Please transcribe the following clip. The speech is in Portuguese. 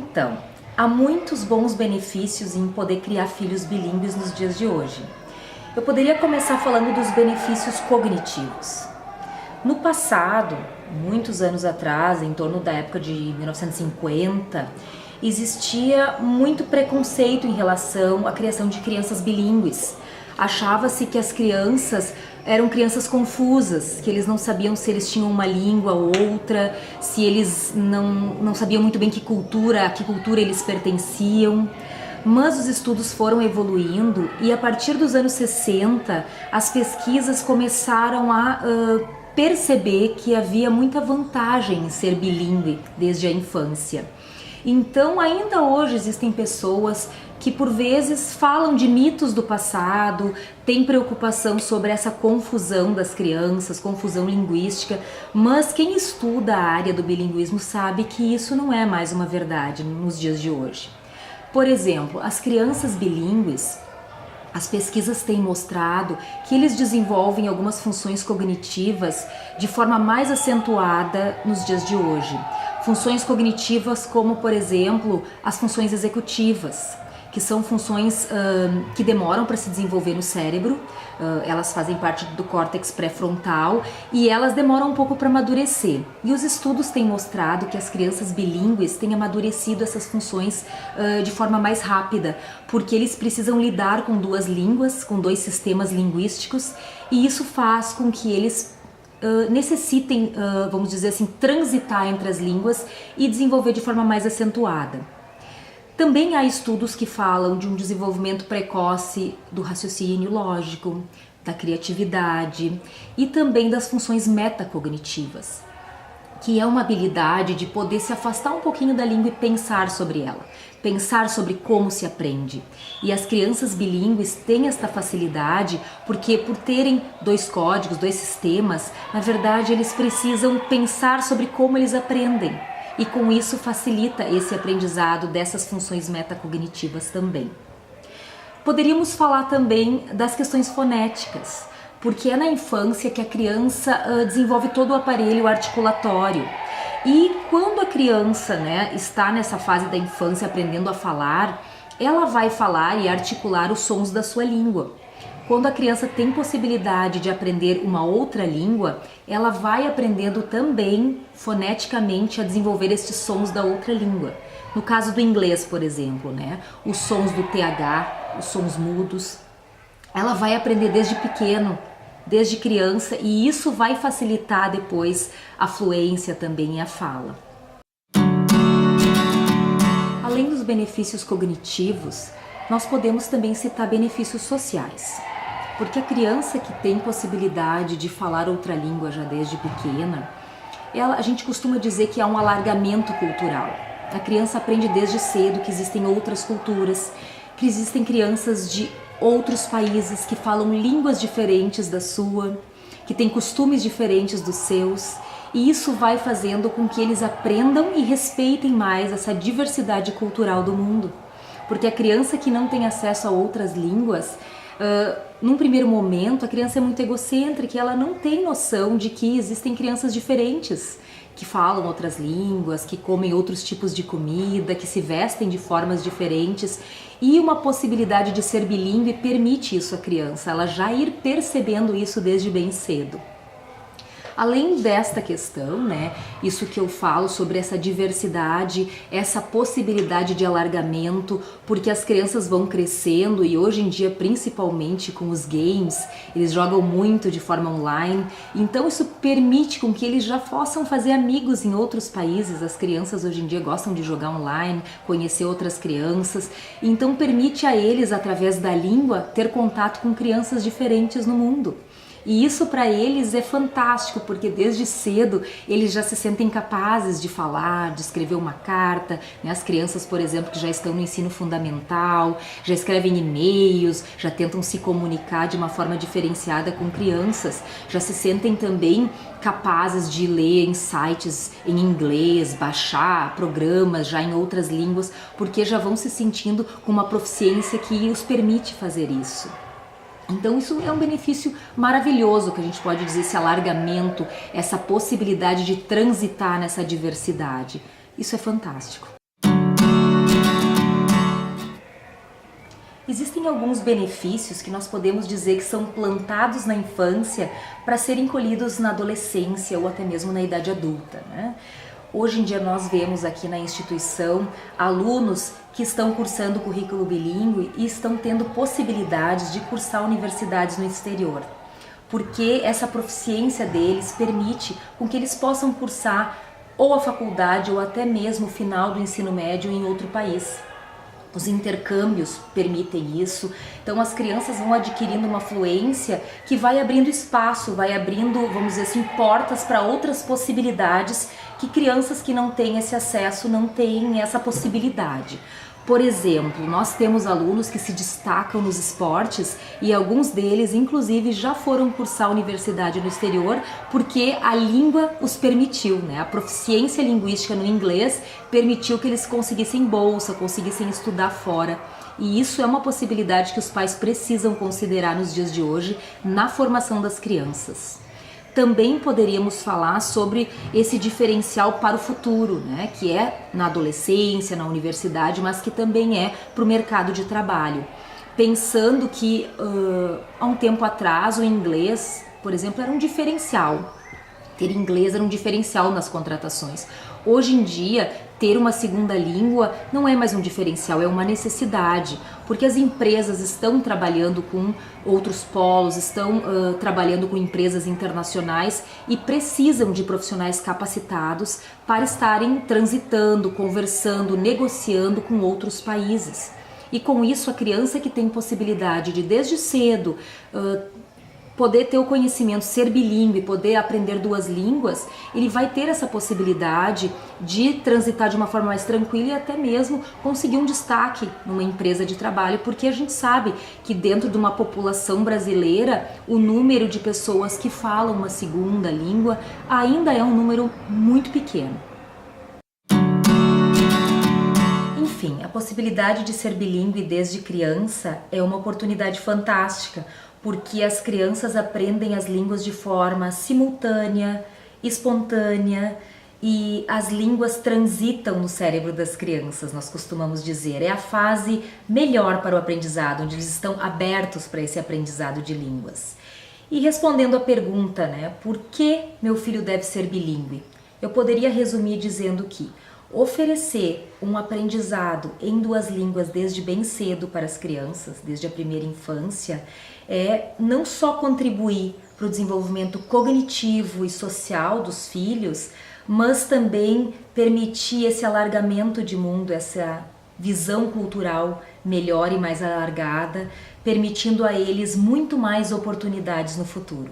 Então, há muitos bons benefícios em poder criar filhos bilíngues nos dias de hoje. Eu poderia começar falando dos benefícios cognitivos. No passado, muitos anos atrás, em torno da época de 1950, existia muito preconceito em relação à criação de crianças bilíngues. Achava-se que as crianças eram crianças confusas, que eles não sabiam se eles tinham uma língua ou outra, se eles não sabiam muito bem a que cultura eles pertenciam. Mas os estudos foram evoluindo e a partir dos anos 60 as pesquisas começaram a perceber que havia muita vantagem em ser bilíngue desde a infância. Então, ainda hoje existem pessoas que por vezes falam de mitos do passado, têm preocupação sobre essa confusão das crianças, confusão linguística, mas quem estuda a área do bilinguismo sabe que isso não é mais uma verdade nos dias de hoje. Por exemplo, as crianças bilíngues, as pesquisas têm mostrado que eles desenvolvem algumas funções cognitivas de forma mais acentuada nos dias de hoje. Funções cognitivas como, por exemplo, as funções executivas, que são funções que demoram para se desenvolver no cérebro, elas fazem parte do córtex pré-frontal e elas demoram um pouco para amadurecer. E os estudos têm mostrado que as crianças bilíngues têm amadurecido essas funções de forma mais rápida, porque eles precisam lidar com duas línguas, com dois sistemas linguísticos, e isso faz com que eles necessitem, vamos dizer assim, transitar entre as línguas e desenvolver de forma mais acentuada. Também há estudos que falam de um desenvolvimento precoce do raciocínio lógico, da criatividade e também das funções metacognitivas, que é uma habilidade de poder se afastar um pouquinho da língua e pensar sobre ela, pensar sobre como se aprende. E as crianças bilíngues têm esta facilidade porque, por terem dois códigos, dois sistemas, na verdade eles precisam pensar sobre como eles aprendem. E com isso facilita esse aprendizado dessas funções metacognitivas também. Poderíamos falar também das questões fonéticas, porque é na infância que a criança desenvolve todo o aparelho articulatório. E quando a criança, está nessa fase da infância aprendendo a falar, ela vai falar e articular os sons da sua língua. Quando a criança tem possibilidade de aprender uma outra língua, ela vai aprendendo também foneticamente a desenvolver estes sons da outra língua. No caso do inglês, por exemplo, os sons do TH, os sons mudos, ela vai aprender desde pequeno, desde criança, e isso vai facilitar depois a fluência também e a fala. Além dos benefícios cognitivos, nós podemos também citar benefícios sociais. Porque a criança que tem possibilidade de falar outra língua já desde pequena, a gente costuma dizer que há um alargamento cultural. A criança aprende desde cedo que existem outras culturas, que existem crianças de outros países que falam línguas diferentes da sua, que têm costumes diferentes dos seus, e isso vai fazendo com que eles aprendam e respeitem mais essa diversidade cultural do mundo. Porque a criança que não tem acesso a outras línguas, num primeiro momento, a criança é muito egocêntrica e ela não tem noção de que existem crianças diferentes, que falam outras línguas, que comem outros tipos de comida, que se vestem de formas diferentes. E uma possibilidade de ser bilíngue permite isso à criança, ela já ir percebendo isso desde bem cedo. Além desta questão, isso que eu falo sobre essa diversidade, essa possibilidade de alargamento, porque as crianças vão crescendo e hoje em dia, principalmente com os games, eles jogam muito de forma online, então isso permite com que eles já possam fazer amigos em outros países. As crianças hoje em dia gostam de jogar online, conhecer outras crianças, então permite a eles, através da língua, ter contato com crianças diferentes no mundo. E isso para eles é fantástico, porque desde cedo eles já se sentem capazes de falar, de escrever uma carta. As crianças, por exemplo, que já estão no ensino fundamental, já escrevem e-mails, já tentam se comunicar de uma forma diferenciada com crianças, já se sentem também capazes de ler em sites em inglês, baixar programas já em outras línguas, porque já vão se sentindo com uma proficiência que os permite fazer isso. Então isso é um benefício maravilhoso, que a gente pode dizer, esse alargamento, essa possibilidade de transitar nessa diversidade. Isso é fantástico. Existem alguns benefícios que nós podemos dizer que são plantados na infância para serem colhidos na adolescência ou até mesmo na idade adulta, né? Hoje em dia nós vemos aqui na instituição alunos que estão cursando o currículo bilíngue e estão tendo possibilidades de cursar universidades no exterior, porque essa proficiência deles permite com que eles possam cursar ou a faculdade ou até mesmo o final do ensino médio em outro país. Os intercâmbios permitem isso, então as crianças vão adquirindo uma fluência que vai abrindo espaço, vai abrindo, vamos dizer assim, portas para outras possibilidades que crianças que não têm esse acesso não têm essa possibilidade. Por exemplo, nós temos alunos que se destacam nos esportes e alguns deles, inclusive, já foram cursar a universidade no exterior porque a língua os permitiu, né? A proficiência linguística no inglês permitiu que eles conseguissem bolsa, conseguissem estudar fora. E isso é uma possibilidade que os pais precisam considerar nos dias de hoje na formação das crianças. Também poderíamos falar sobre esse diferencial para o futuro, né? Que é na adolescência, na universidade, mas que também é para o mercado de trabalho. Pensando que há um tempo atrás o inglês, por exemplo, era um diferencial. Ter inglês era um diferencial nas contratações. Hoje em dia, ter uma segunda língua não é mais um diferencial, é uma necessidade, porque as empresas estão trabalhando com outros polos, estão trabalhando com empresas internacionais e precisam de profissionais capacitados para estarem transitando, conversando, negociando com outros países. E com isso, a criança que tem possibilidade de, desde cedo, poder ter o conhecimento, ser bilíngue, poder aprender duas línguas, ele vai ter essa possibilidade de transitar de uma forma mais tranquila e até mesmo conseguir um destaque numa empresa de trabalho, porque a gente sabe que dentro de uma população brasileira, o número de pessoas que falam uma segunda língua ainda é um número muito pequeno. Enfim, a possibilidade de ser bilíngue desde criança é uma oportunidade fantástica, porque as crianças aprendem as línguas de forma simultânea, espontânea, e as línguas transitam no cérebro das crianças, nós costumamos dizer. É a fase melhor para o aprendizado, onde eles estão abertos para esse aprendizado de línguas. E respondendo à pergunta, né, por que meu filho deve ser bilíngue? Eu poderia resumir dizendo que oferecer um aprendizado em duas línguas desde bem cedo para as crianças, desde a primeira infância, é não só contribuir para o desenvolvimento cognitivo e social dos filhos, mas também permitir esse alargamento de mundo, essa visão cultural melhor e mais alargada, permitindo a eles muito mais oportunidades no futuro.